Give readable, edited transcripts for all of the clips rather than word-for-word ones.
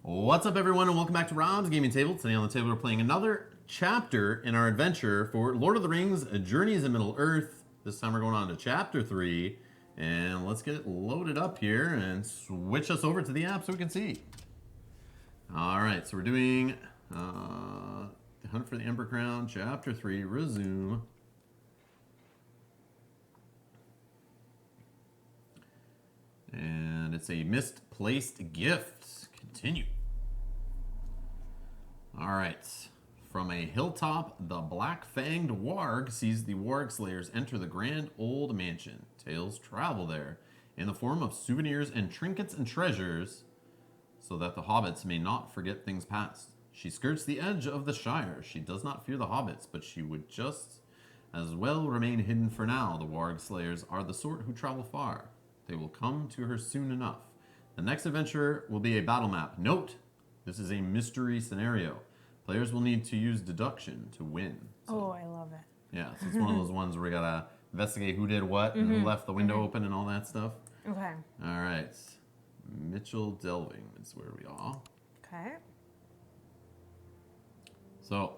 What's up, everyone, and welcome back to Rob's Gaming Table. Today on the table, we're playing another chapter in our adventure for Lord of the Rings, Journeys in Middle-earth. This time we're going on to Chapter 3, and let's get it loaded up here and switch us over to the app so we can see. All right, so we're doing the Hunt for the Ember Crown, Chapter 3, resume. And it's a misplaced gift. Continue. All right. From a hilltop, the black-fanged warg sees the warg slayers enter the grand old mansion. Tales travel there in the form of souvenirs and trinkets and treasures so that the hobbits may not forget things past. She skirts the edge of the Shire. She does not fear the hobbits, but she would just as well remain hidden for now. The warg slayers are the sort who travel far. They will come to her soon enough. The next adventure will be a battle map. Note, this is a mystery scenario. Players will need to use deduction to win. So, I love it. yeah, so it's one of those ones where we gotta investigate who did what and who left the window open and all that stuff. Okay. All right. Mitchell Delving is where we are. Okay. So,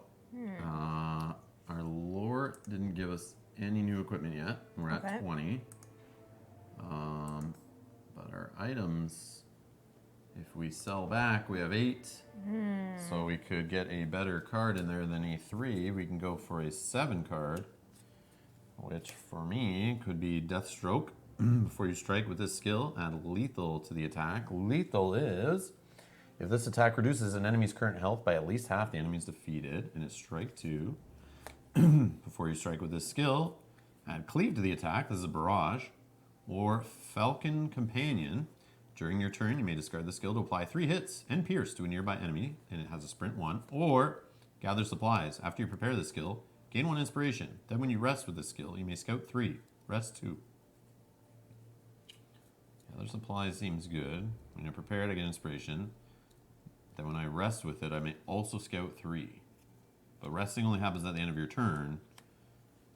our lore didn't give us any new equipment yet. We're at 20. But our items, if we sell back, we have 8. So we could get a better card in there than a 3. We can go for a 7 card, which for me could be Deathstroke. Before you strike with this skill, add lethal to the attack. Lethal is, if this attack reduces an enemy's current health by at least half, the enemy is defeated, and it's strike 2. Before you strike with this skill, add cleave to the attack. This is a barrage. Or Falcon Companion. During your turn, you may discard the skill to apply 3 hits and pierce to a nearby enemy, and it has a sprint 1. Or Gather Supplies. After you prepare the skill, gain 1 inspiration. Then when you rest with this skill, you may scout 3. Rest 2. Gather Supplies seems good. When I prepare it, I get inspiration. Then when I rest with it, I may also scout 3. But resting only happens at the end of your turn.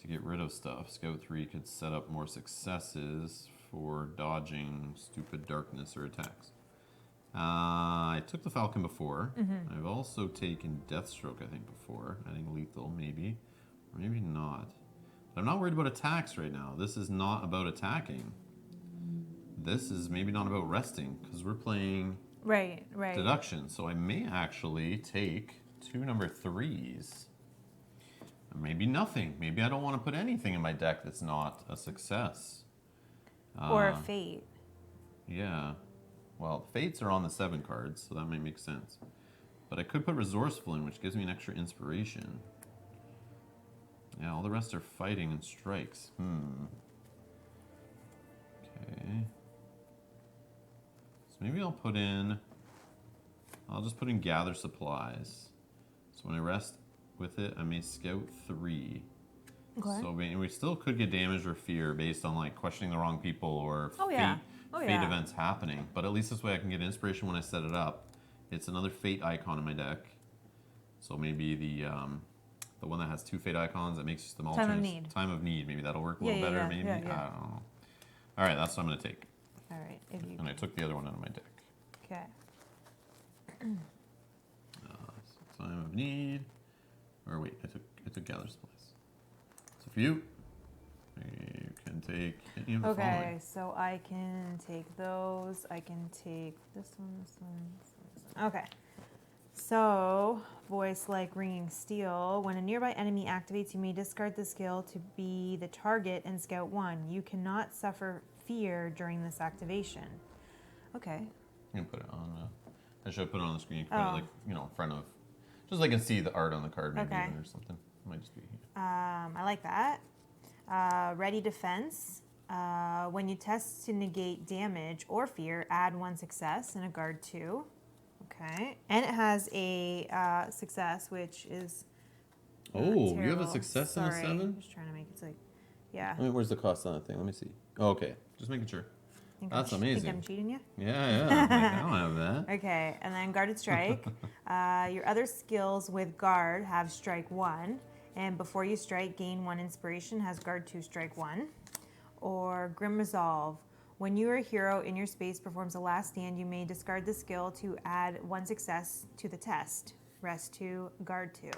To get rid of stuff, Scout 3 could set up more successes for dodging stupid darkness or attacks. I took the Falcon before. I've also taken Deathstroke, I think, before. Adding lethal, maybe. Or maybe not. But I'm not worried about attacks right now. This is not about attacking. This is maybe not about resting, because we're playing deduction. So I may actually take 2 number 3s. Maybe nothing. Maybe I don't want to put anything in my deck that's not a success. Or a fate. Yeah. Well, fates are on the 7 cards, so that might make sense. But I could put resourceful in, which gives me an extra inspiration. Yeah, all the rest are fighting and strikes. Okay. So maybe I'll just put in Gather Supplies. So when I rest with it, I may scout 3. Okay. So we still could get damage or fear based on like questioning the wrong people or fate events happening. But at least this way I can get inspiration when I set it up. It's another fate icon in my deck. So maybe the one that has 2 fate icons that makes them alternate. Time of need. Maybe that'll work a little better. Maybe I don't know. All right, that's what I'm gonna take. All right. And I took the other one out of my deck. Okay. Time of need. Or wait, I took Gather Supplies. So for you can take any of the following. Okay, so I can take those. I can take this one, this one, this one, this one. Okay. So, voice like ringing steel. When a nearby enemy activates, you may discard the skill to be the target and scout 1. You cannot suffer fear during this activation. Okay. You can put it on. I should put it on the screen. You can put it in front of. Just so I can see the art on the card, maybe even or something. It might just be here. I like that. Ready defense. When you test to negate damage or fear, add 1 success and a guard 2. Okay. And it has a success, which is. Oh, you have a success and a 7? I'm just trying to make it yeah. Where's the cost on that thing? Let me see. Oh, okay. Just making sure. That's amazing. Think I'm cheating you? Yeah. I don't have that. Okay, and then Guarded Strike. Your other skills with Guard have Strike 1, and before you strike, gain 1 inspiration, has Guard 2, Strike 1. Or Grim Resolve. When your hero in your space performs a last stand, you may discard the skill to add 1 success to the test. Rest 2, guard 2.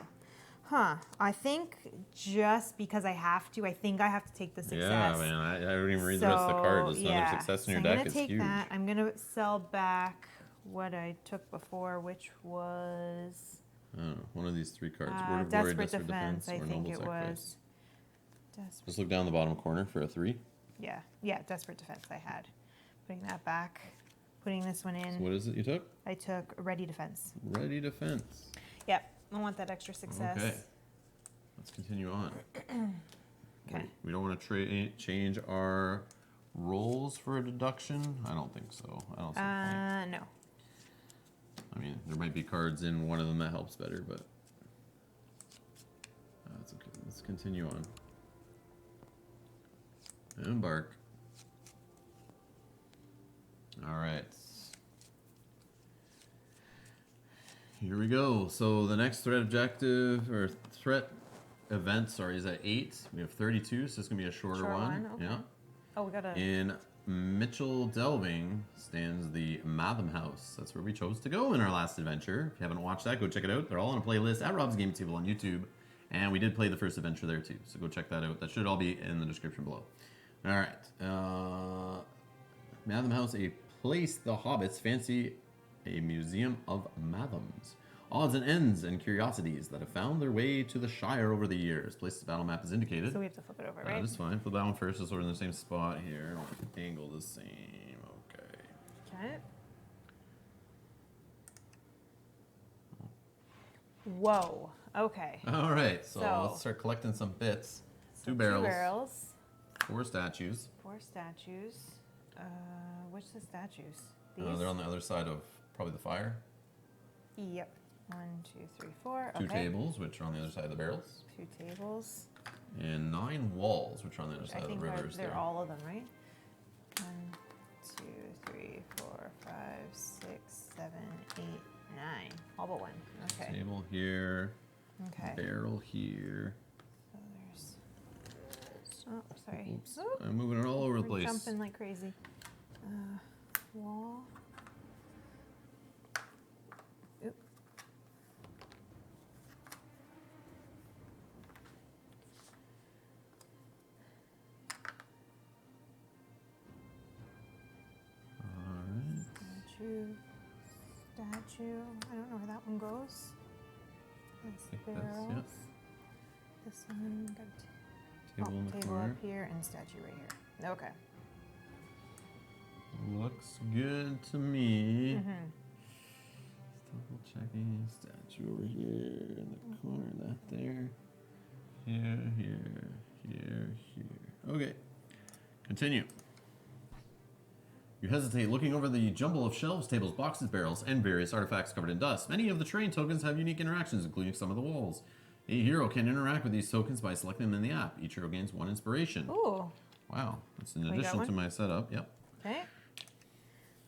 Huh. I think just because I have to, I think I have to take the success. Yeah, man. I don't even read the rest of the card. There's another success in your deck. It's huge. I'm going to take that. I'm going to sell back what I took before, which was... one of these 3 cards. Word of Glory, Desperate Defense, I or think Noble it Sacrifice. was. Just look down the bottom corner for a 3. Yeah, Desperate Defense I had. Putting that back. Putting this one in. So what is it you took? I took Ready Defense. Ready Defense. Yep. I want that extra success. Okay. Let's continue on. Okay. We don't want to change our rolls for a deduction? I don't think so. I don't see the point. No. I mean, there might be cards in one of them that helps better, but that's okay. Let's continue on. Embark. All right. Here we go. So the next threat objective, or threat event, sorry, is at 8. We have 32, so it's going to be a shorter one. Okay. Yeah. Oh, we got to... In Mitchell Delving stands the Matham House. That's where we chose to go in our last adventure. If you haven't watched that, go check it out. They're all on a playlist at Rob's Game Table on YouTube. And we did play the first adventure there too, so go check that out. That should all be in the description below. All right. Matham House, a place the hobbits fancy a museum of Mathams. Odds and ends and curiosities that have found their way to the Shire over the years. Place the battle map is indicated. So we have to flip it over, right? That's fine. Flip that one first, so we're in the same spot here. Angle the same. Okay. Okay. Whoa. Okay. All right. So let's start collecting some bits. So 2 barrels. 2 barrels. 4 statues. 4 statues. Which the statues? These? They're on the other side of probably the fire. Yep. 1, 2, 3, 4. 2 okay. tables, which are on the other side of the barrels. 2 tables. And 9 walls, which are on the other side of the rivers. They're all of them, right? 1, 2, 3, 4, 5, 6, 7, 8, 9. All but 1. Okay. Table here. Okay. Barrel here. So there's... Oh, sorry. Oops. Oh, I'm moving it all over the we're place. jumping like crazy. Wall. Oop. Alright. Statue. I don't know where that one goes. That's barrels. Yep. This one got Table in the table corner. up here and statue right here. Okay. Looks good to me. Mm-hmm. Double checking. Statue over here in the corner. That there. Here. Okay. Continue. You hesitate, looking over the jumble of shelves, tables, boxes, barrels, and various artifacts covered in dust. Many of the terrain tokens have unique interactions, including some of the walls. A hero can interact with these tokens by selecting them in the app. Each hero gains 1 inspiration. Ooh. Wow. That's in addition to my setup. Yep. Okay.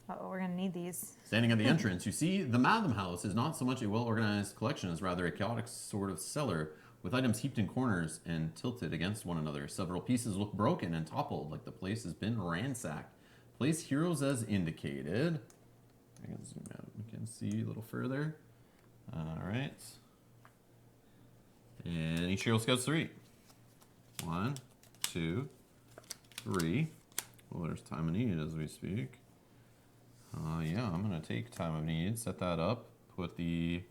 Uh-oh, we're going to need these. Standing at the entrance, you see the Matham House is not so much a well-organized collection as rather a chaotic sort of cellar with items heaped in corners and tilted against one another. Several pieces look broken and toppled, like the place has been ransacked. Place heroes as indicated. I can zoom out. We can see a little further. All right. And each hero gets 3. 1, 2, 3. Well, there's time of need as we speak. Yeah, I'm going to take time of need, set that up, put the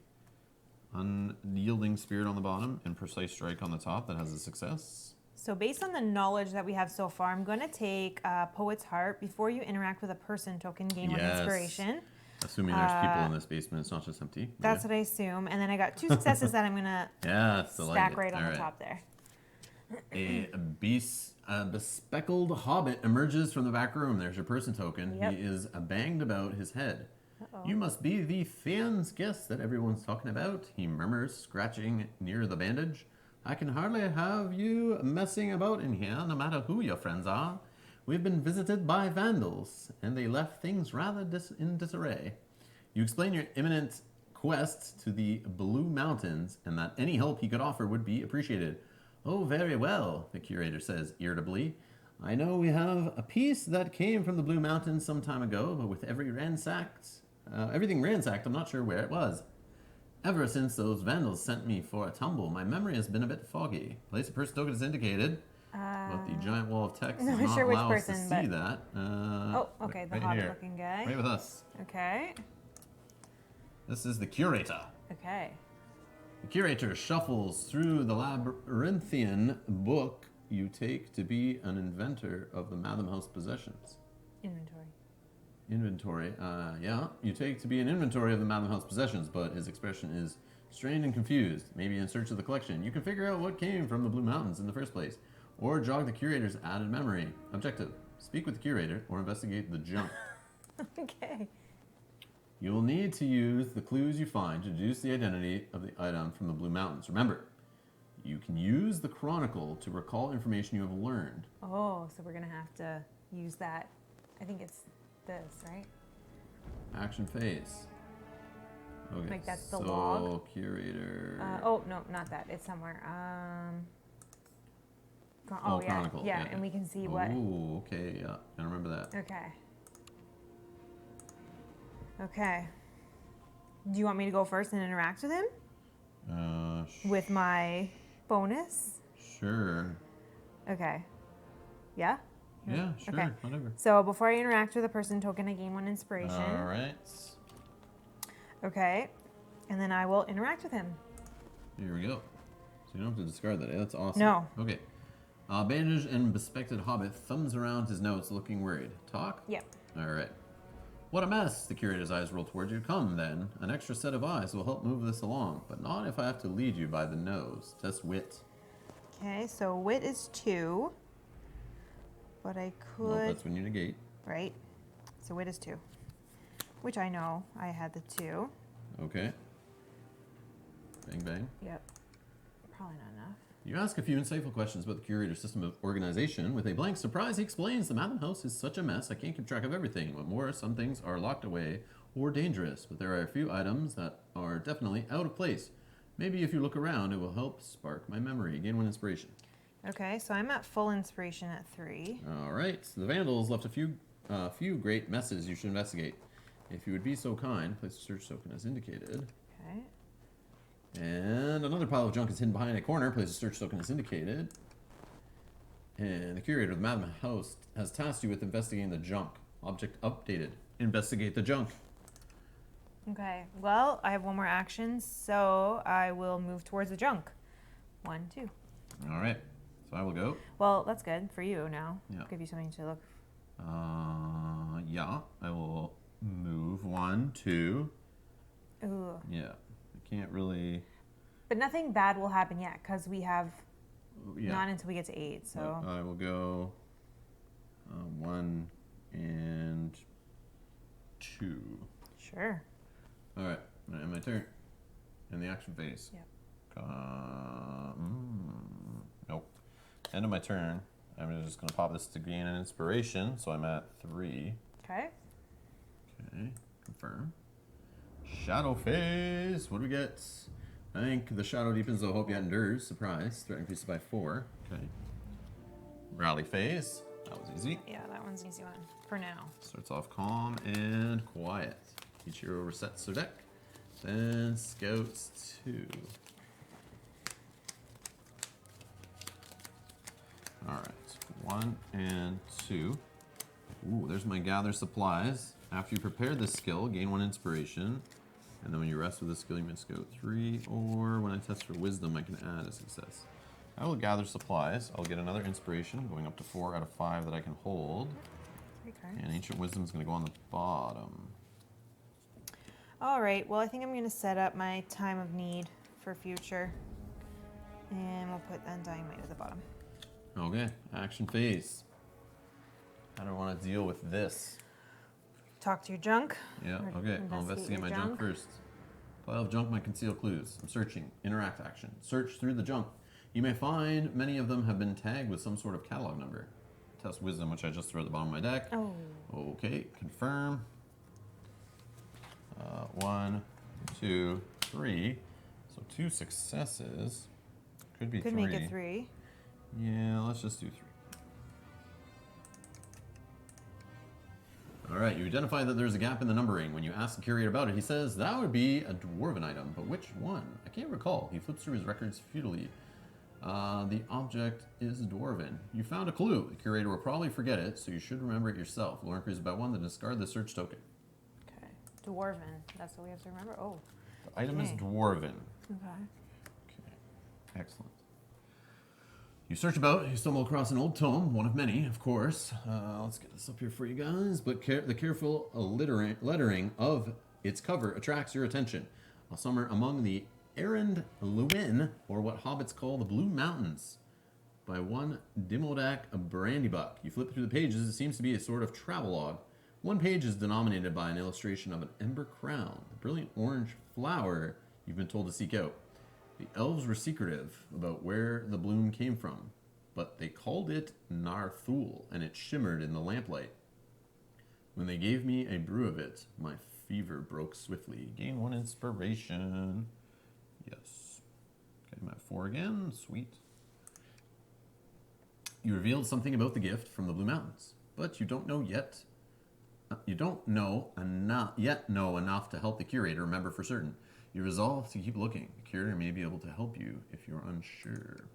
unyielding spirit on the bottom and precise strike on the top that has a success. So based on the knowledge that we have so far, I'm going to take Poet's Heart. Before you interact with a person token, gain 1 inspiration. Assuming there's people in this basement, it's not just empty. That's what I assume. And then I got 2 successes that I'm going to stack right on the top there. A bespeckled hobbit emerges from the back room. There's your person token. Yep. He is banged about his head. Uh-oh. You must be the Thane's guest that everyone's talking about, he murmurs, scratching near the bandage. I can hardly have you messing about in here, no matter who your friends are. We've been visited by vandals, and they left things rather in disarray. You explain your imminent quest to the Blue Mountains, and that any help he could offer would be appreciated. Oh, very well, the curator says irritably. I know we have a piece that came from the Blue Mountains some time ago, but with everything ransacked, I'm not sure where it was. Ever since those vandals sent me for a tumble, my memory has been a bit foggy. Place a person token is indicated, but the giant wall of text does not not sure which allow us to person, see but- that. Oh, okay, the right hobbit here. looking guy. Right with us. Okay. This is the curator. Okay. The curator shuffles through the labyrinthian book you take to be an inventor of the Madam House possessions. Inventory, yeah. You take to be an inventory of the Madam House possessions, but his expression is strained and confused. Maybe in search of the collection. You can figure out what came from the Blue Mountains in the first place, or jog the curator's added memory. Objective: speak with the curator or investigate the junk. Okay. You will need to use the clues you find to deduce the identity of the item from the Blue Mountains. Remember, you can use the Chronicle to recall information you have learned. Oh, so we're gonna have to use that. I think it's this, right? Action phase. Okay. Like that's the so, log. Curator. Oh no, not that. It's somewhere. Oh yeah, Chronicle. yeah, and we can see what. Ooh, okay, yeah. I remember that. Okay. Okay. Do you want me to go first and interact with him with my bonus? Sure. Okay. Yeah. Yeah, sure. Okay. Whatever. So before I interact with a person token, I gain 1 inspiration. All right. Okay. And then I will interact with him. Here we go. So you don't have to discard that. Eh? That's awesome. No. Okay. Bandaged and bespectacled hobbit thumbs around his notes, looking worried. Talk? Yep. All right. What a mess. The curator's eyes roll towards you. Come, then. An extra set of eyes will help move this along, but not if I have to lead you by the nose. Test wit. Okay, so wit is 2. But I could... Well, that's when you negate. Right. So wit is 2. Which I know I had the 2. Okay. Bang, bang. Yep. Probably not enough. You ask a few insightful questions about the curator's system of organization. With a blank surprise, he explains the Madam House is such a mess, I can't keep track of everything. What more, some things are locked away or dangerous, but there are a few items that are definitely out of place. Maybe if you look around, it will help spark my memory. Gain 1 inspiration. Okay, so I'm at full inspiration at 3. All right. The Vandals left a few great messes you should investigate. If you would be so kind, place a search token as indicated. Okay. And another pile of junk is hidden behind a corner. Place a search token as indicated. And the curator of the Madam House has tasked you with investigating the junk. Object updated. Investigate the junk. Okay, well, I have 1 more action, so I will move towards the junk. 1, 2. All right. So I will go. Well, that's good for you now. Yeah. Give you something to look. Yeah. I will move 1, 2. Ooh. Yeah. I can't really. But nothing bad will happen yet, because we have Yeah. not until we get to 8, so. I will go 1 and 2. Sure. All right. And my turn. And the action phase. Yep. Nope. End of my turn. I'm just going to pop this to gain an inspiration. So I'm at 3. Okay. Okay. Confirm. Shadow phase. What do we get? I think the shadow deepens, though hope yet endures. Surprise. Threat increases by 4. Okay. Rally phase. That was easy. Yeah, that one's an easy one for now. Starts off calm and quiet. Each hero resets their deck. Then scouts 2. Alright, 1 and 2. Ooh, there's my gather supplies. After you prepare this skill, gain 1 inspiration. And then when you rest with this skill, you may scout 3. Or when I test for wisdom, I can add a success. I will gather supplies. I'll get another inspiration, going up to 4 out of 5 that I can hold. Okay. And ancient wisdom is going to go on the bottom. All right, well, I think I'm going to set up my time of need for future. And we'll put Undying Might at the bottom. Okay, action phase. How do I want to deal with this? Talk to your junk. Yeah, Or okay, I'll investigate your my junk first. Pile of junk might conceal clues. I'm searching. Interact action. Search through the junk. You may find many of them have been tagged with some sort of catalog number. Test wisdom, which I just threw at the bottom of my deck. Oh. Okay, confirm. 1, 2, 3. So 2 successes. Could be Could 3. make it 3. Yeah, let's just do 3. All right, you identify that there's a gap in the numbering. When you ask the curator about it, he says, that would be a dwarven item, but which one? I can't recall. He flips through his records futilely. The object is dwarven. You found a clue. The curator will probably forget it, so you should remember it yourself. Lore increases by 1, then discard the search token. Okay. Dwarven. That's what we have to remember? Oh. The item is Okay. dwarven. Okay. Okay, excellent. You search about, you stumble across an old tome, one of many, of course. Let's get this up here for you guys. But the careful lettering of its cover attracts your attention. Somewhere among the Erend Lewin, or what hobbits call the Blue Mountains, by one Dimodak Brandybuck. You flip through the pages, it seems to be a sort of travelogue. One page is denominated by an illustration of an Ember Crown, the brilliant orange flower you've been told to seek out. The elves were secretive about where the bloom came from, but they called it Narthul, and it shimmered in the lamplight. When they gave me a brew of it, my fever broke swiftly. Gain 1 inspiration. Yes. Okay, I'm at 4 again. Sweet. You revealed something about the gift from the Blue Mountains, but you don't know yet. You don't know enough to help the curator remember for certain. You resolve to keep looking. The curator may be able to help you if you're unsure.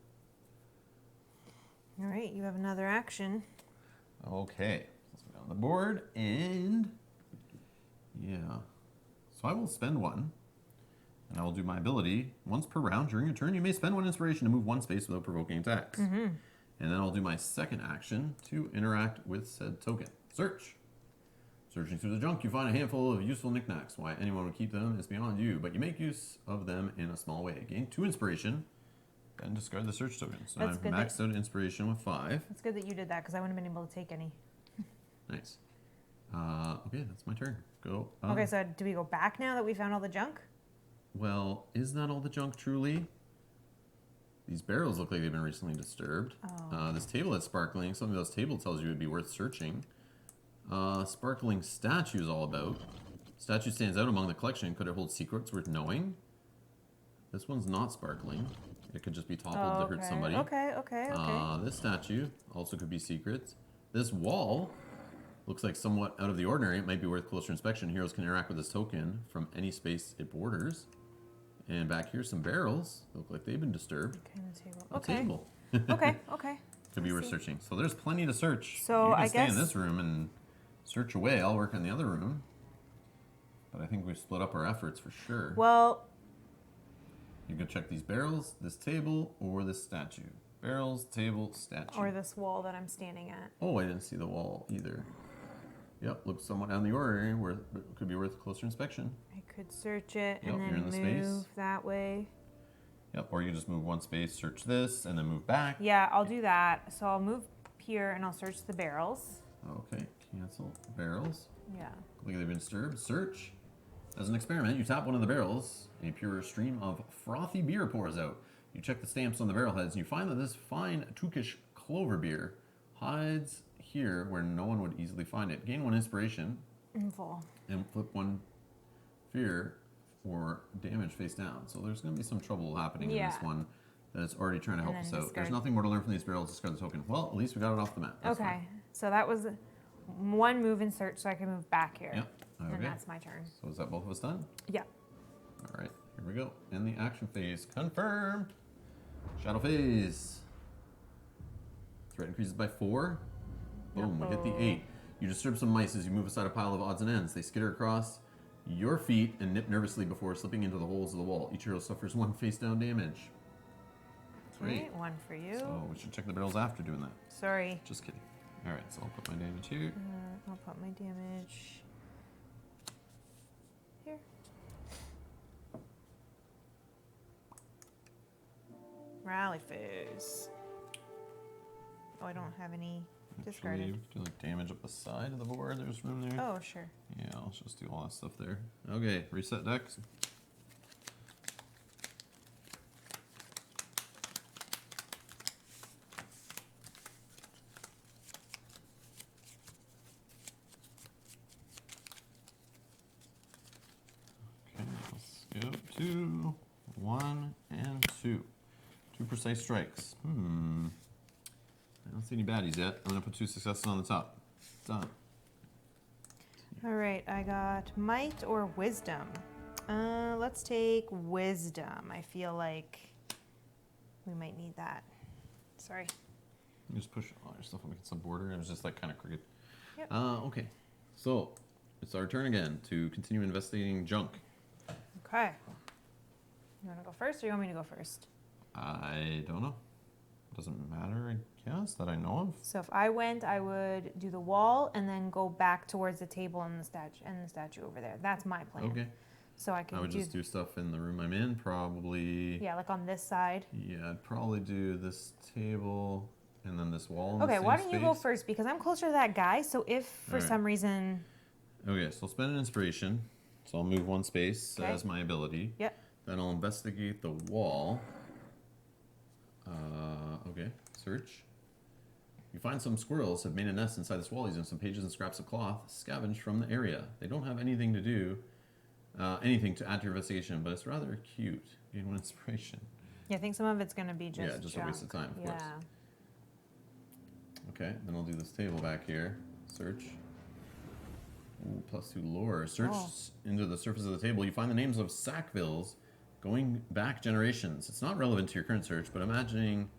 All right, you have another action. Okay, let's go down the board, and yeah. So I will spend 1, and I will do my ability. Once per round during your turn, you may spend 1 inspiration to move 1 space without provoking attacks. Mm-hmm. And then I'll do my second action to interact with said token. Search. Searching through the junk, you find a handful of useful knickknacks. Why anyone would keep them is beyond you, but you make use of them in a small way. Gain 2 inspiration, then discard the search token. So That's I've good maxed out inspiration with 5. It's good that you did that because I wouldn't have been able to take any. Nice. Okay, that's my turn. Go. Okay, so do we go back now that we found all the junk? Well, is that all the junk truly? These barrels look like they've been recently disturbed. Oh. This table that's sparkling, something this table tells you would be worth searching. Sparkling statue is all about. Statue stands out among the collection. Could it hold secrets worth knowing? This one's not sparkling. It could just be toppled to hurt somebody. Okay. This statue also could be secrets. This wall looks like somewhat out of the ordinary. It might be worth closer inspection. Heroes can interact with this token from any space it borders. And back here, some barrels. Look like they've been disturbed. Okay, A table. okay. Could be worth searching. So there's plenty to search. So you can I stay in guess- this room and search away. I'll work in the other room. But I think we've split up our efforts for sure. Well, You can check these barrels, this table, or this statue. Barrels, table, statue. or this wall that I'm standing at. Oh, I didn't see the wall either. Yep, looks somewhat down the ordinary, where it could be worth closer inspection. I could search it Yep, and you're in then the move space. that way. Yep, or you can just move 1 space, search this, and then move back. Yeah, I'll do that. So I'll move here and I'll search the barrels. Okay, cancel barrels. Yeah. Look like they've been disturbed. Search. As an experiment, you tap one of the barrels. A pure stream of frothy beer pours out. You check the stamps on the barrel heads, and you find that this fine Tukish clover beer hides here where no one would easily find it. Gain 1 inspiration, Full. and flip 1 fear for damage face down. So there's going to be some trouble happening in Yeah. this one that is already trying to help And us then out. There's discard. nothing more to learn from these barrels. Discard the token. Well, at least we got it off the map. That's Okay. fine. So that was 1 move and search, so I can move back here. Yep. And Okay. that's my turn. So is that both of us done? Yeah. All right, here we go. In the action phase, confirmed. Shadow phase. Threat increases by 4. Boom, we hit the 8. You disturb some mice as you move aside a pile of odds and ends. They skitter across your feet and nip nervously before slipping into the holes of the wall. Each hero suffers 1 face down damage. Great. Okay, 1 for you. So we should check the barrels after doing that. Sorry. Just kidding. All right, so I'll put my damage here. I'll put my damage here. Rally phase. Oh, I don't have any discarded. Actually, do like damage up the side of the board. There's room there. Oh, sure. Yeah, I'll just do all that stuff there. Okay, reset decks. Okay, let's go 2, 1, and 2. 2 precise strikes. I don't see any baddies yet. I'm gonna put 2 successes on the top. Done. All right, I got might or wisdom. Let's take wisdom. I feel like we might need that. Sorry. You just push all your stuff up against the border. It was just like kind of crooked. Yep. Okay. So it's our turn again to continue investigating junk. Okay. You want to go first or you want me to go first? I don't know. Doesn't matter, I guess, that I know of. So if I went, I would do the wall and then go back towards the table and the statue over there. That's my plan. Okay. So I could I would just do stuff in the room I'm in, probably. Yeah, like on this side. Yeah, I'd probably do this table and then this wall. In Okay, the same why don't you go space. first? Because I'm closer to that guy. So if for Alright. some reason. Okay, so I'll spend an inspiration. So I'll move one space Okay. as my ability. Yep. Then I'll investigate the wall. Okay, search. You find some squirrels have made a nest inside this wall using some pages and scraps of cloth scavenged from the area. They don't have anything to do, anything to add to your investigation, but it's rather cute. Gain one inspiration. Yeah, I think some of it's going to be just Just junk. a waste of time, of yeah. course. Okay, then I'll do this table back here. Search. Ooh, +2 lore. Search into the surface of the table. You find the names of Sackvilles going back generations. It's not relevant to your current search, but imagining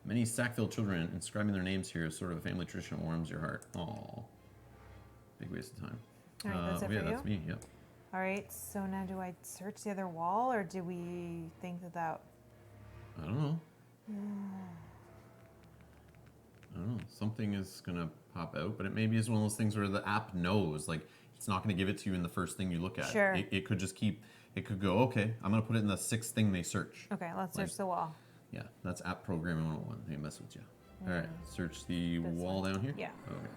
many Sackville children inscribing their names here is sort of a family tradition that warms your heart. Aw. Big waste of time. All right, that's it yeah, for that's you? me, yep. All right, so now do I search the other wall or do we think that I don't know. I don't know. Something is going to pop out, but it maybe is one of those things where the app knows, like, it's not going to give it to you in the first thing you look at. Sure. It could just keep, it could go, okay, I'm going to put it in the 6th thing they search. Okay, let's Like- search the wall. Yeah, that's app programming 101. They mess with you. All right, search the This wall one. down here. Yeah. Okay.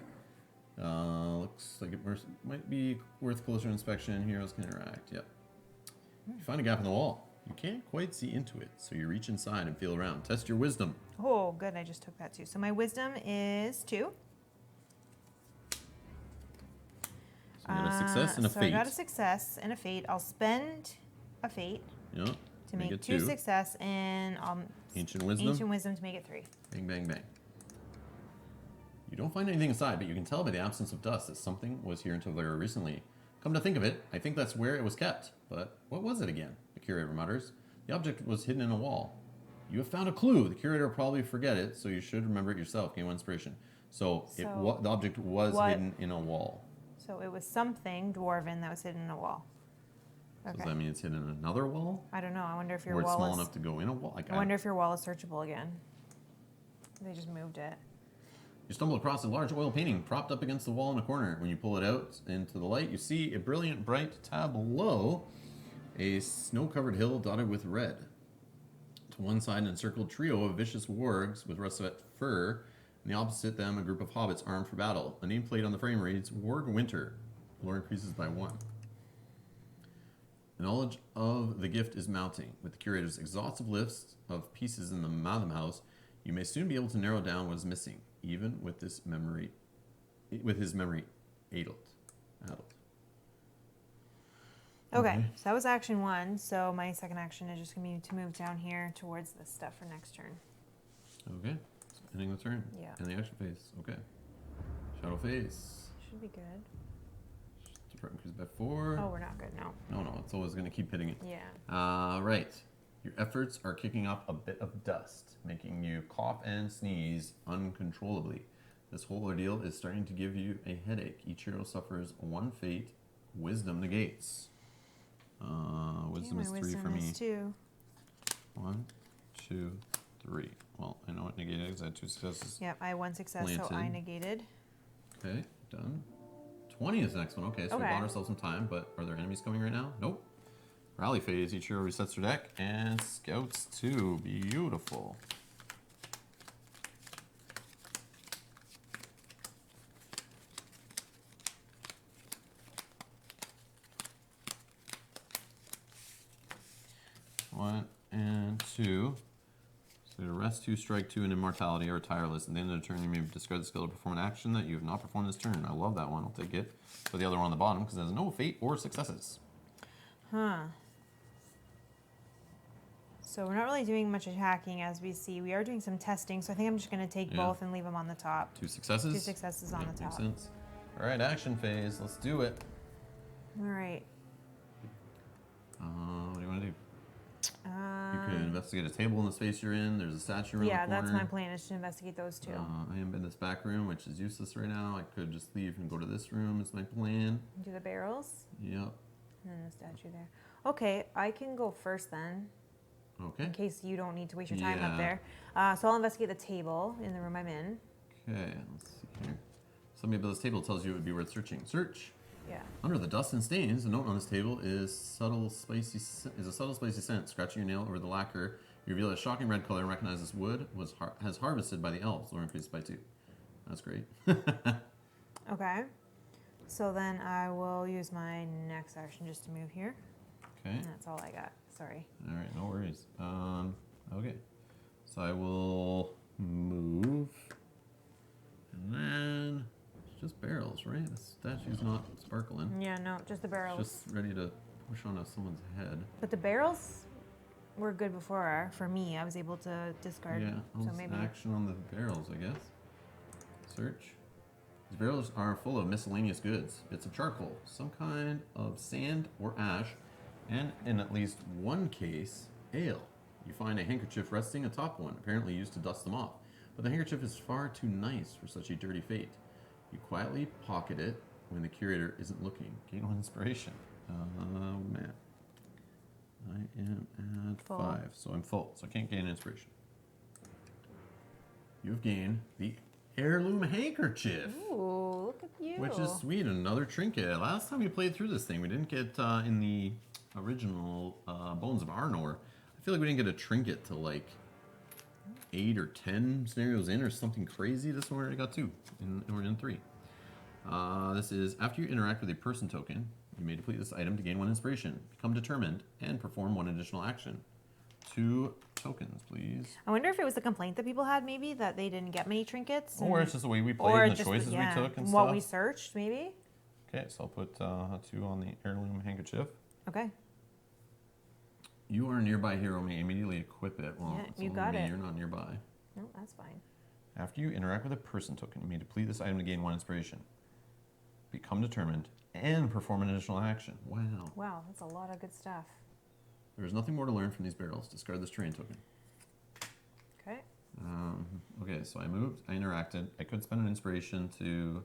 Looks like it might be worth closer inspection. Heroes can interact. Yep. You find a gap in the wall. You can't quite see into it, so you reach inside and feel around. Test your wisdom. Oh, good, I just took that too. So my wisdom is 2. So you got a success and a so fate. I got a success and a fate. I'll spend a fate Yeah. to make it 2 success and Ancient wisdom. ancient wisdom to make it 3. Bang, bang, bang. You don't find anything inside, but you can tell by the absence of dust that something was here until very recently. Come to think of it, I think that's where it was kept. But what was it again? The curator mutters. The object was hidden in a wall. You have found a clue. The curator will probably forget it, so you should remember it yourself. Gain 1 inspiration. So the object was hidden in a wall. So it was something dwarven that was hidden in a wall. So Okay. does that mean it's hidden in another wall? I don't know. I wonder if your Or it's wall small is. enough to go in a wall? Like, I wonder if your wall is searchable again. They just moved it. You stumble across a large oil painting propped up against the wall in a corner. When you pull it out into the light, you see a brilliant, bright tableau. A snow-covered hill dotted with red. To one side, an encircled trio of vicious wargs with russet fur. And the opposite them, a group of hobbits armed for battle. A nameplate on the frame reads, Warg Winter. Lore increases by 1. The knowledge of the gift is mounting. With the curator's exhaustive list of pieces in the Madam House, you may soon be able to narrow down what is missing, even with his memory addled. Okay, so that was action 1. So my second action is just going to be to move down here towards this stuff for next turn. Okay, so ending the turn. Yeah. And the action phase. Okay. Shadow phase. Should be good. Different increase by 4. Oh, we're not good now. No, it's always going to keep hitting it. Yeah. Right. Your efforts are kicking up a bit of dust, making you cough and sneeze uncontrollably. This whole ordeal is starting to give you a headache. Each hero suffers 1 fate. Wisdom negates. Wisdom is 3 for me. Is 2. 1, 2, 3. Well, I know what negated is. I had 2 successes. Yep, I had 1 success, so I Planted. negated. Okay, done. 20 is the next one. Okay, so we Okay. bought ourselves some time, but are there enemies coming right now? Nope. Rally phase. Each hero resets their deck and scouts 2. Beautiful. One and 2. So to rest 2, strike 2, and immortality are tireless. At the end of the turn, you may discard the skill to perform an action that you have not performed this turn. I love that one. I'll take it. Put the other one on the bottom because it has no fate or successes. Huh. So we're not really doing much attacking as we see. We are doing some testing, so I think I'm just going to take Yeah. both and leave them on the top. 2 successes. 2 successes on the Makes top. sense. All right, action phase. Let's do it. All right. What do you want to do? You could investigate a table in the space you're in. There's a statue around the corner. Yeah, that's my plan, is to investigate those two. I am in this back room, which is useless right now. I could just leave and go to this room is my plan. Do the barrels. Yep. And then the statue there. Okay, I can go first then. Okay. In case you don't need to waste your time up Yeah. there. So I'll investigate the table in the room I'm in. Okay, let's see here. Something about this table tells you it would be worth searching. Search. Yeah. Under the dust and stains, a note on this table is a subtle spicy scent. Scratching your nail over the lacquer, you reveal a shocking red color and recognize this wood has harvested by the elves, or increased by 2. That's great. Okay. So then I will use my next action just to move here. Okay. And that's all I got. Sorry. All right, no worries. Okay. So I will move, and then it's just barrels, right? The statue's not sparkling. Yeah, no, just the barrels. Just ready to push onto someone's head. But the barrels were good before. For me, I was able to discard. Yeah, I'll So just maybe. action on the barrels, I guess. Search. These barrels are full of miscellaneous goods, bits of charcoal, some kind of sand or ash, and in at least one case, ale. You find a handkerchief resting atop one, apparently used to dust them off. But the handkerchief is far too nice for such a dirty fate. You quietly pocket it when the curator isn't looking. Gain 1 inspiration. Man. I am at Full. 5, so I'm full, so I can't gain inspiration. You've gained the heirloom handkerchief. Ooh, look at you. Which is sweet, another trinket. Last time we played through this thing, we didn't get in the original Bones of Arnor. I feel like we didn't get a trinket to like 8 or 10 scenarios in or something crazy. This one we already got 2, and we're in 3. This is after you interact with a person token, you may deplete this item to gain 1 inspiration, become determined, and perform 1 additional action. 2 tokens, please. I wonder if it was the complaint that people had, maybe, that they didn't get many trinkets. Or it's just the way we played or and the just choices yeah, we took and what stuff. we searched, maybe. Okay, so I'll put 2 on the heirloom handkerchief. Okay. You are a nearby hero, may immediately equip it. Well, Yeah, it's you only got me, it. You're not nearby. No, that's fine. After you interact with a person token, you may deplete this item to gain 1 inspiration. Become determined and perform an additional action. Wow. Wow, that's a lot of good stuff. There is nothing more to learn from these barrels. Discard this terrain token. Okay. Okay, so I moved, I interacted. I could spend an inspiration to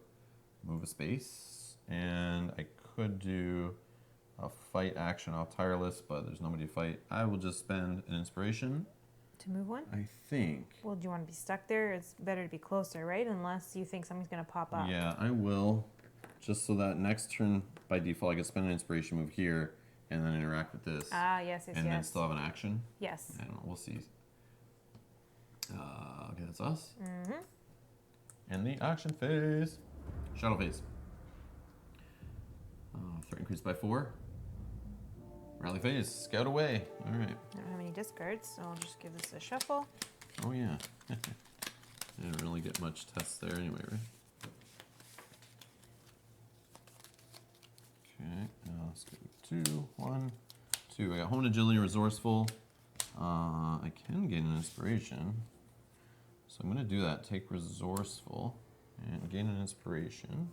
move a space, and I could do a fight action off tireless, but there's nobody to fight. I will just spend an inspiration. To move one? I think. Well, do you want to be stuck there? It's better to be closer, right? Unless you think something's going to pop up. Yeah, I will. Just so that next turn, by default, I can spend an inspiration move here, and then interact with this. Ah, yes, yes, and yes. then still have an action. Yes. I don't know, we'll see. Okay, that's us. Mm-hmm. And the action phase. Shadow phase. Threat increased by 4. Rally phase. Scout away. All right. I don't have any discards, so I'll just give this a shuffle. Oh, yeah. I didn't really get much tests there anyway, right? Okay, let's go 2, 1, 2. I got Hone Agility and Resourceful. I can gain an inspiration. So I'm going to do that. Take Resourceful and gain an inspiration.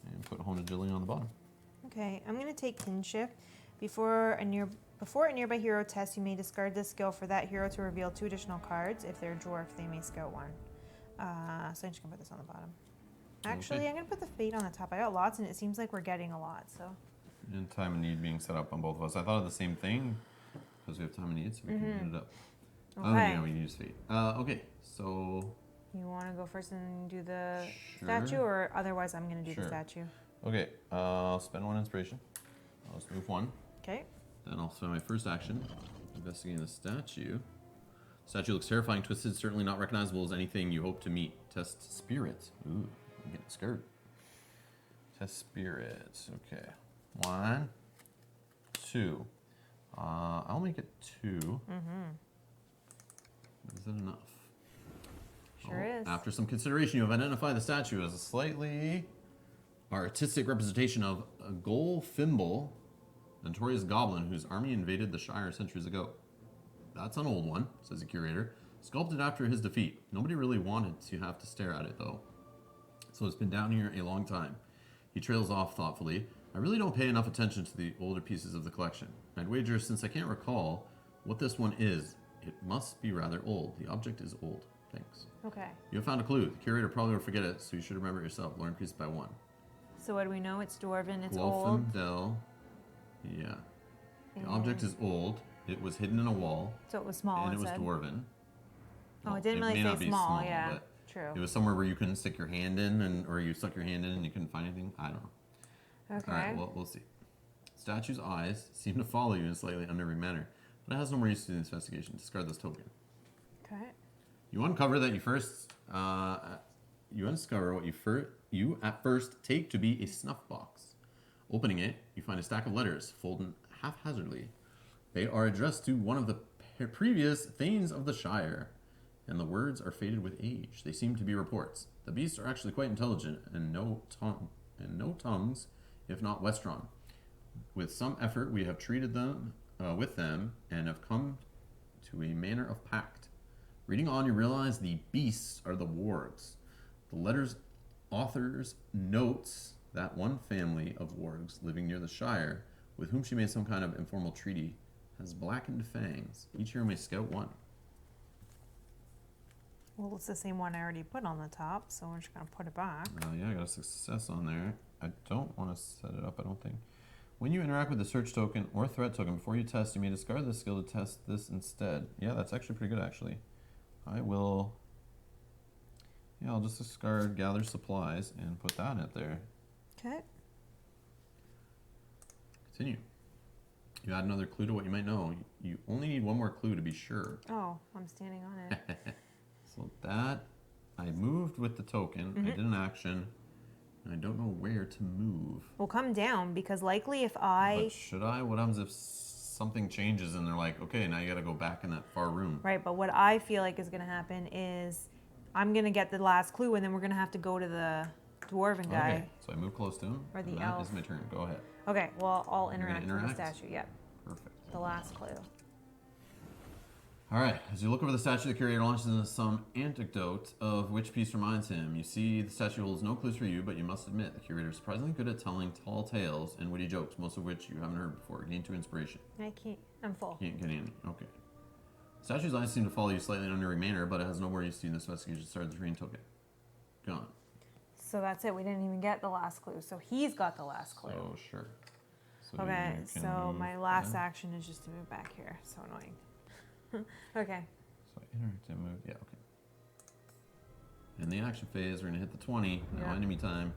And put Hone Agility on the bottom. Okay, I'm going to take Kinship. Before a nearby hero test, you may discard this skill for that hero to reveal 2 additional cards. If they're dwarf, they may scout 1. So I'm just going to put this on the bottom. Actually, Okay. I'm going to put the fate on the top. I got lots, and it seems like we're getting a lot, so. And time and need being set up on both of us. I thought of the same thing because we have time and need, so we can hit it up. Oh, Okay. yeah, we use fate. Okay, so You want to go first and do the Sure. statue, or otherwise I'm going to do Sure. the statue? okay, I'll spend 1 inspiration. I'll just move 1. Okay. Then I'll spend my first action investigating the statue. Statue looks terrifying, twisted, certainly not recognizable as anything you hope to meet. Test spirit. Ooh, I'm getting scared. Test spirit. Okay. 1, 2. I'll make it 2. Mm-hmm. Is that enough? Sure is. After some consideration, you have identified the statue as a slightly artistic representation of a Golfimble, a notorious goblin whose army invaded the Shire centuries ago. That's an old one, says the curator. Sculpted after his defeat. Nobody really wanted to have to stare at it, though. So it's been down here a long time. He trails off thoughtfully. I really don't pay enough attention to the older pieces of the collection. I'd wager, since I can't recall what this one is, it must be rather old. The object is old. Thanks. Okay. You have found a clue. The curator probably will forget it, so you should remember it yourself. Lore increased by 1. So what do we know? It's dwarven. It's old. Glorfindel. Yeah. The object is old. It was hidden in a wall. So it was small. And it was said. dwarven. Oh, it didn't really may say not be small. Yeah. but True. it was somewhere where you couldn't stick your hand in, or you stuck your hand in and you couldn't find anything. I don't know. Okay. All right. Well, we'll see. Statue's eyes seem to follow you in a slightly unnerving manner, but it has no more use to the investigation. Discard this token. Okay. You uncover that you discover what you at first take to be a snuff box. Opening it, you find a stack of letters folded haphazardly. They are addressed to one of the previous Thanes of the Shire, and the words are faded with age. They seem to be reports. The beasts are actually quite intelligent and no tongues, if not Westron. With some effort, we have treated them with them and have come to a manner of pact. Reading on, you realize the beasts are the wargs. The letter's author's notes that one family of wargs living near the Shire, with whom she made some kind of informal treaty, has blackened fangs. Each hero may scout 1. Well, it's the same one I already put on the top, so we're just gonna put it back. Yeah, I got a success on there. I don't want to set it up, I don't think. When you interact with the search token or threat token before you test, you may discard this skill to test this instead. Yeah, that's actually pretty good, actually. I'll just discard gather supplies and put that in there. Okay. Continue. You add another clue to what you might know. You only need 1 more clue to be sure. Oh, I'm standing on it. So that, I moved with the token. I did an action. And I don't know where to move. We'll come down because likely if I... But should I? What happens if something changes and they're like, okay, now you got to go back in that far room? Right, but what I feel like is going to happen is I'm going to get the last clue and then we're going to have to go to the dwarven guy. Okay, so I move close to him. Or the and elf. That is my turn. Go ahead. Okay, well, I'll interact with the interact? statue. Yep, Perfect. the last clue. All right, as you look over the statue, the curator launches into some anecdote of which piece reminds him. You see the statue holds no clues for you, but you must admit the curator is surprisingly good at telling tall tales and witty jokes, most of which you haven't heard before. Gain 2 inspiration. I can't, I'm full. Can't get any. Okay. Statue's eyes seem to follow you slightly in an unnerving manner, but it has no more use to you in this investigation. Start the green token. Gone. So that's it. We didn't even get the last clue. So he's got the last clue. Oh, sure. So Okay, you can so move my last there. action is just to move back here. So annoying. Okay. So interact and move. Yeah, okay. In the action phase, we're going to hit the 20. Now Yeah. enemy time.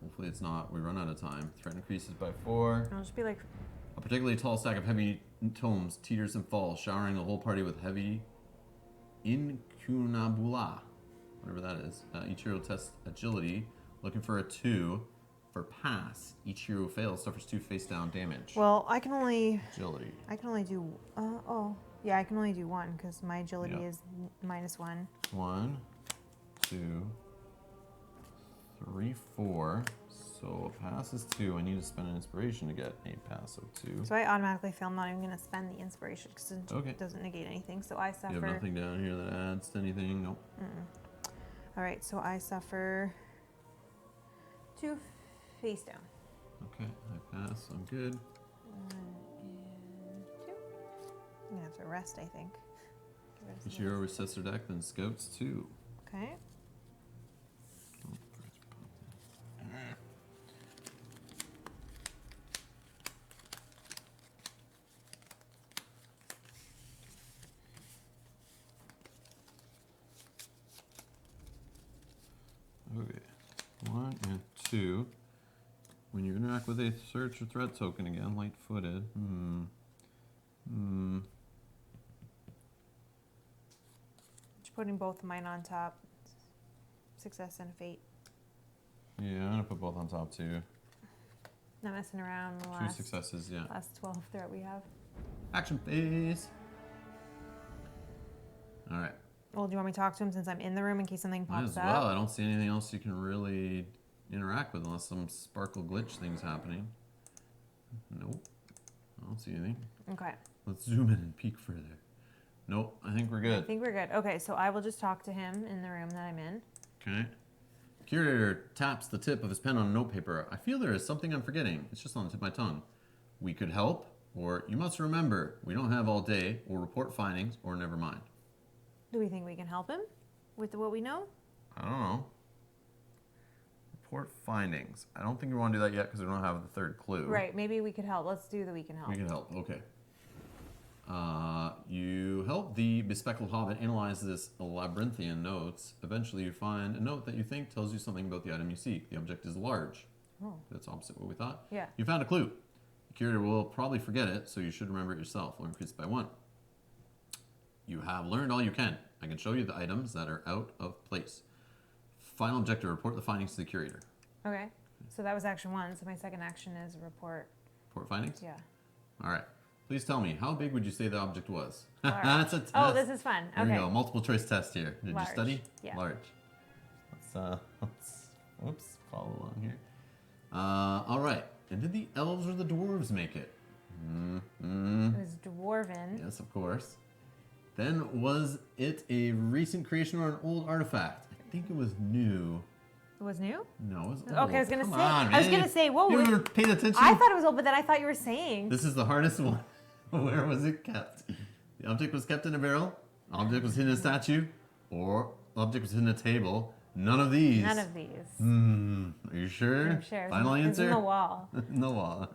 Hopefully it's not. We run out of time. Threat increases by 4. I'll just be like, A particularly tall stack of heavy tomes teeters and falls, showering the whole party with heavy incunabula, whatever that is. Each hero tests agility, looking for a 2 for pass. Each hero who fails suffers 2 face down damage. well, I can only Agility. do, yeah, I can only do 1 because my agility Yep. is -1. 1, 2, 3, 4. So a pass is 2. I need to spend an inspiration to get a pass of 2. So I automatically fail. I'm not even going to spend the inspiration because it Okay. doesn't negate anything. So I suffer. You have nothing down here that adds to anything? Nope. All right, so I suffer 2 face down. Okay, I pass. I'm good. 1 and 2. I'm going to have to rest, I think. Get rid of Each some hero of resets their deck, then scouts 2. this. Okay. Okay, 1 and 2. When you interact with a search or threat token again, light-footed. Just putting both of mine on top. Success and fate. Yeah, I'm gonna put both on top too. Not messing around. The 2 last, successes, yeah. last 12 threat we have. Action phase. All right. Well, do you want me to talk to him since I'm in the room in case something Might pops as up? well. I don't see anything else you can really interact with unless some sparkle glitch thing's happening. Nope. I don't see anything. Okay. Let's zoom in and peek further. Nope. I think we're I good. think we're good. Okay, so I will just talk to him in the room that I'm in. Okay. Curator taps the tip of his pen on notepaper. I feel there is something I'm forgetting. It's just on the tip of my tongue. We could help, or you must remember, we don't have all day, or report findings, or never mind. Do we think we can help him with what we know? I don't know. Report findings. I don't think we want to do that yet because we don't have the third clue. Right, maybe we could help. Let's do the we can help. We can help, okay. You help the bespectacled hobbit analyze this labyrinthian notes. Eventually you find a note that you think tells you something about the item you seek. The object is large. Oh. That's opposite what we thought. Yeah. You found a clue. The curator will probably forget it, so you should remember it yourself. We'll increase it by 1. You have learned all you can. I can show you the items that are out of place. Final objective, report the findings to the curator. Okay. So that was action 1. So my second action is report. Report findings? Yeah. All right. Please tell me, how big would you say the object was? Large. That's a test. Oh, this is fun. There Okay. we go. Multiple choice test here. Did Large. you study? Yeah. Large. Let's follow along here. All right. And did the elves or the dwarves make it? It was dwarven. Yes, of course. Then was it a recent creation or an old artifact? I think it was new. It was new? No, it was old. Okay, I was gonna Come say. on, I was man. gonna say. Whoa. You ever paid attention? I thought it was old, but then I thought you were saying. This is the hardest one. Where was it kept? The object was kept in a barrel, object was hidden in a statue, or object was hidden in a table. None of these. None of these. Are you sure? I'm sure. Final answer? It's in the wall. In the wall.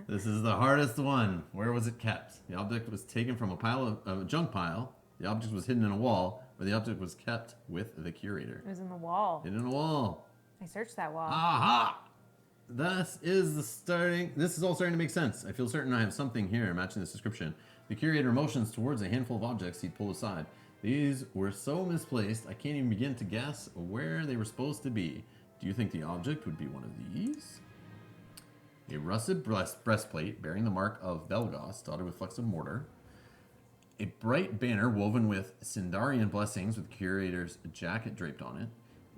This is the hardest one. Where was it kept? The object was taken from a pile of a junk pile. The object was hidden in a wall, or the object was kept with the curator. It was in the wall. Hidden in a wall. I searched that wall. Aha! This is all starting to make sense. I feel certain I have something here matching this description. The curator motions towards a handful of objects he'd pulled aside. These were so misplaced, I can't even begin to guess where they were supposed to be. Do you think the object would be one of these? A rusted breastplate bearing the mark of Belgos, dotted with flecks of mortar. A bright banner woven with Sindarian blessings with curator's jacket draped on it.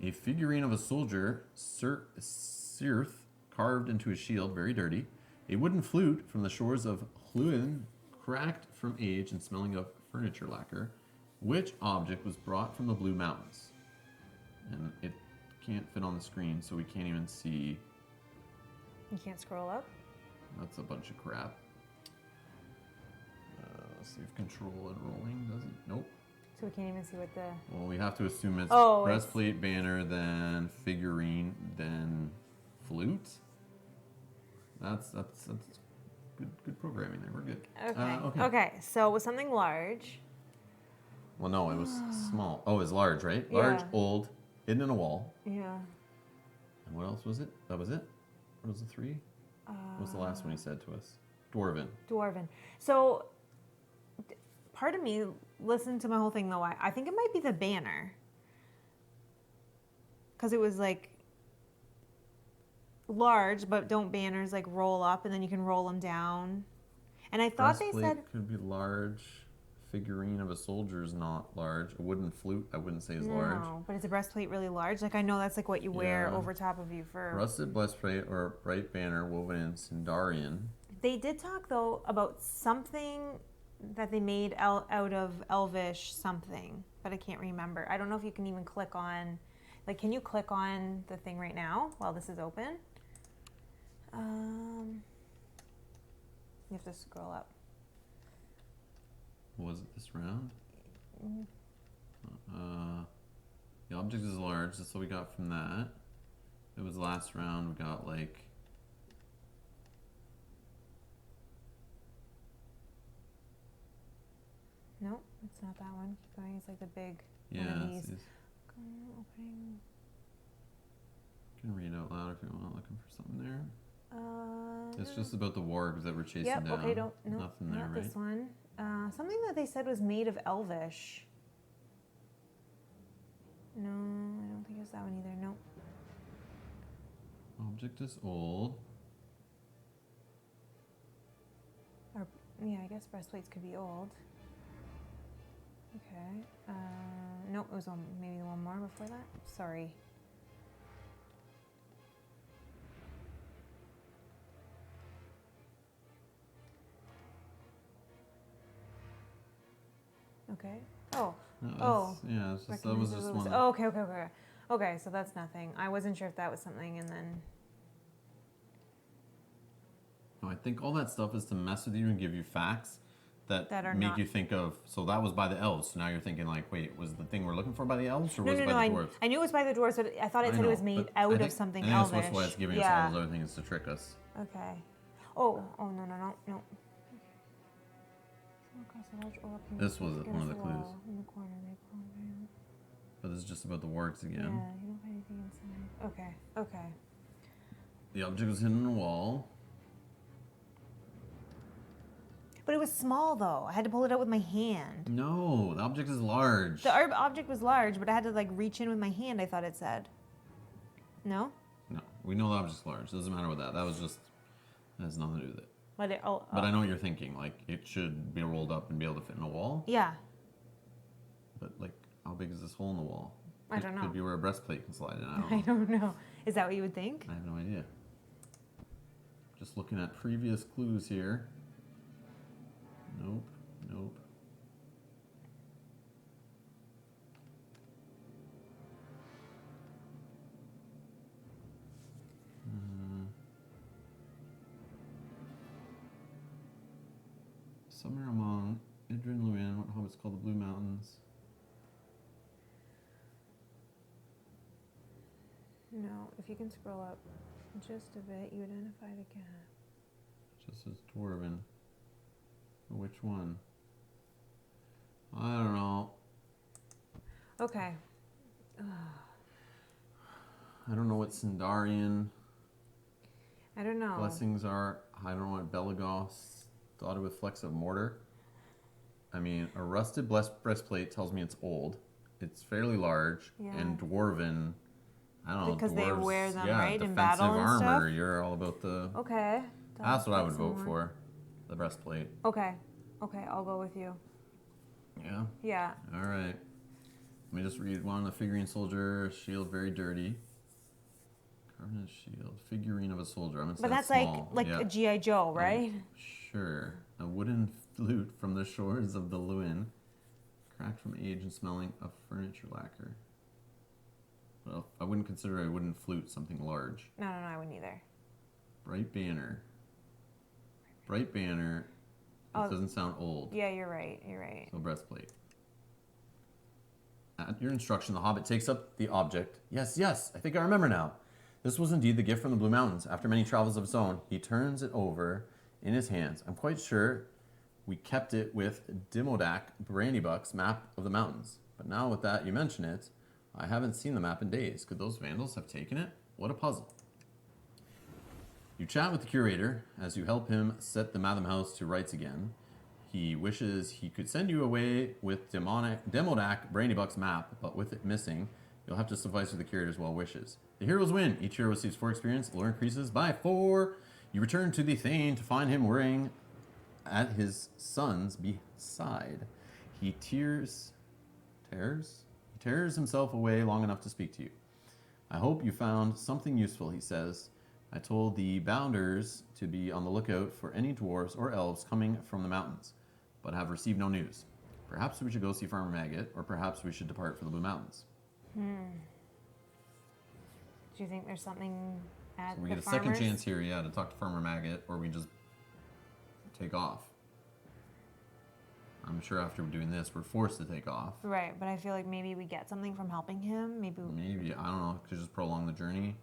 A figurine of a soldier, Cirth, carved into a shield, very dirty. A wooden flute from the shores of Hluin, cracked from age and smelling of furniture lacquer. Which object was brought from the Blue Mountains? And it can't fit on the screen, so we can't even see. You can't scroll up? That's a bunch of crap. Let's see if control and rolling does it. Nope. So we can't even see what the... Well, we have to assume it's Oh, breastplate, banner, then figurine, then flute. That's good programming there. We're good. Okay. Okay, so it was something large. Well, no, it was small. Oh, it was large, right? Large, Yeah. old, hidden in a wall. Yeah. And what else was it? That was it? What was the 3? What was the last one he said to us? Dwarven. Dwarven. So, part of me listened to my whole thing, though. I think it might be the banner. Because it was like large, but don't banners like roll up and then you can roll them down? And I thought they Breastplate said... could be large. Figurine of a soldier is not large. A wooden flute, I wouldn't say is large. No, but is a breastplate really large? Like, I know that's like what you wear Yeah. over top of you for... Rusted breastplate or a bright banner woven in Sindarian. They did talk, though, about something that they made out of Elvish something, but I can't remember. I don't know if you can even click on... Like, can you click on the thing right now while this is open? You have to scroll up. Was it this round? The object is large. That's what we got from that. It was last round. We got like... Nope, it's not that one. Keep going. It's like the big Yeah, one of it's these. these. Opening. You can read out loud if you want, looking for something there. It's just about the wargs that we're chasing Yep, down. okay, no, Nothing there, not right? this one. Something that they said was made of Elvish. No, I don't think it's that one either. Nope. Object is old. Or, yeah, I guess breastplates could be old. Okay. Nope, it was maybe one more before that. Sorry. Okay. Oh. Yeah, it's just, that was just one. Oh, okay. Okay, so that's nothing. I wasn't sure if that was something, and then... No, I think all that stuff is to mess with you and give you facts that That are make not- you think of, so that was by the elves. So now you're thinking like, wait, was the thing we're looking for by the elves or was it by the dwarves? I knew it was by the dwarves, but I thought it said it was made out of something I think elvish. that's why it's giving us all those other things to trick us. Okay. Oh, no. This was one of the clues. In the corner, But this is just about the wargs again. yeah, you don't find anything inside. Okay. The object was hidden in a wall. But it was small, though. I had to pull it out with my hand. No, the object is large. The object was large, but I had to, like, reach in with my hand, I thought it said. No? No, we know the object's large. It doesn't matter with that. That was just, that has nothing to do with it. But But I know what you're thinking. Like, it should be rolled up and be able to fit in a wall. Yeah. But, like, how big is this hole in the wall? I don't know. Could be where a breastplate can slide in. I don't I know. don't know. Is that what you would think? I have no idea. Just looking at previous clues here. Nope. Somewhere among Idrin, Luin, what hobbit's called the Blue Mountains? No. If you can scroll up just a bit, you identify the gap. Just as Dwarven. Which one? I don't know. Okay. I don't know what Sindarian I don't know. blessings are. I don't know what Belagoth's dotted with flecks of mortar. I mean, a rusted breastplate tells me it's old. It's fairly large. Yeah. And Dwarven, I don't know. Because they dwarves, wear them, yeah, right, in defensive battle and armor. stuff? You're all about the... Okay. That's what I would vote for. The breastplate. Okay, I'll go with you. Yeah? Yeah. All right. Let me just read one. The figurine soldier, shield very dirty. Carved shield, figurine of a soldier. I'm gonna say But that's small. like Yeah. a G.I. Joe, right? Sure. A wooden flute from the shores of the Luin, cracked from age and smelling of furniture lacquer. Well, I wouldn't consider a wooden flute something large. No, I wouldn't either. Bright banner. Bright banner. It doesn't sound old. Yeah, you're right. So breastplate. At your instruction, the hobbit takes up the object. Yes, I think I remember now. This was indeed the gift from the Blue Mountains. After many travels of his own, he turns it over in his hands. I'm quite sure we kept it with Dimodak Brandybuck's map of the mountains. But now with that, you mention it, I haven't seen the map in days. Could those vandals have taken it? What a puzzle. You chat with the curator as you help him set the Matham house to rights again. He wishes he could send you away with Demodak Brandybuck's map, but with it missing, you'll have to suffice with the curator's well wishes. The heroes win. Each hero receives 4 experience. Lore increases by 4. You return to the Thane to find him worrying at his son's beside. He tears himself away long enough to speak to you. I hope you found something useful, he says. I told the bounders to be on the lookout for any dwarves or elves coming from the mountains, but have received no news. Perhaps we should go see Farmer Maggot, or perhaps we should depart for the Blue Mountains. Do you think there's something at We the get a farmers? second chance here, to talk to Farmer Maggot, or we just take off. I'm sure after doing this, we're forced to take off. Right, but I feel like maybe we get something from helping him. Maybe, I don't know, could just prolong the journey.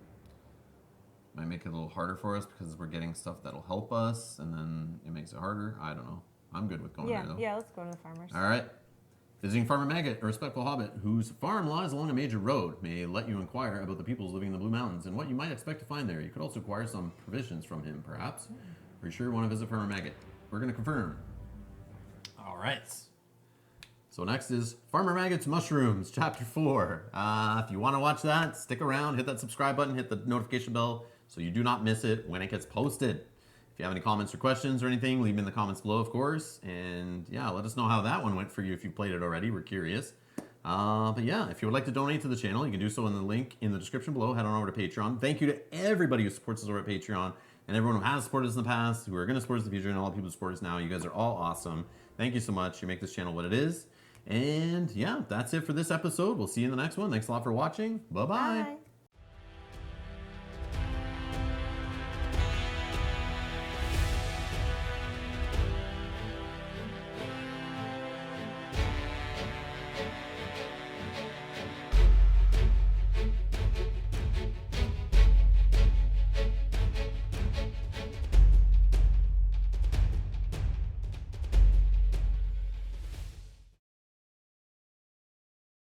Might make it a little harder for us because we're getting stuff that'll help us, and then it makes it harder. I don't know. I'm good with going there, though. Yeah, let's go to the farmers. All right. Visiting Farmer Maggot, a respectful hobbit whose farm lies along a major road, may let you inquire about the peoples living in the Blue Mountains and what you might expect to find there. You could also acquire some provisions from him, perhaps. Are you sure you want to visit Farmer Maggot? We're going to confirm. All right. So next is Farmer Maggot's Mushrooms, Chapter 4. If you want to watch that, stick around, hit that subscribe button, hit the notification bell so you do not miss it when it gets posted. If you have any comments or questions or anything, leave them in the comments below, of course. And yeah, let us know how that one went for you if you played it already. We're curious. But yeah, if you would like to donate to the channel, you can do so in the link in the description below. Head on over to Patreon. Thank you to everybody who supports us over at Patreon and everyone who has supported us in the past, who are going to support us in the future, and all the people who support us now. You guys are all awesome. Thank you so much. You make this channel what it is. And yeah, that's it for this episode. We'll see you in the next one. Thanks a lot for watching. Bye-bye. Bye.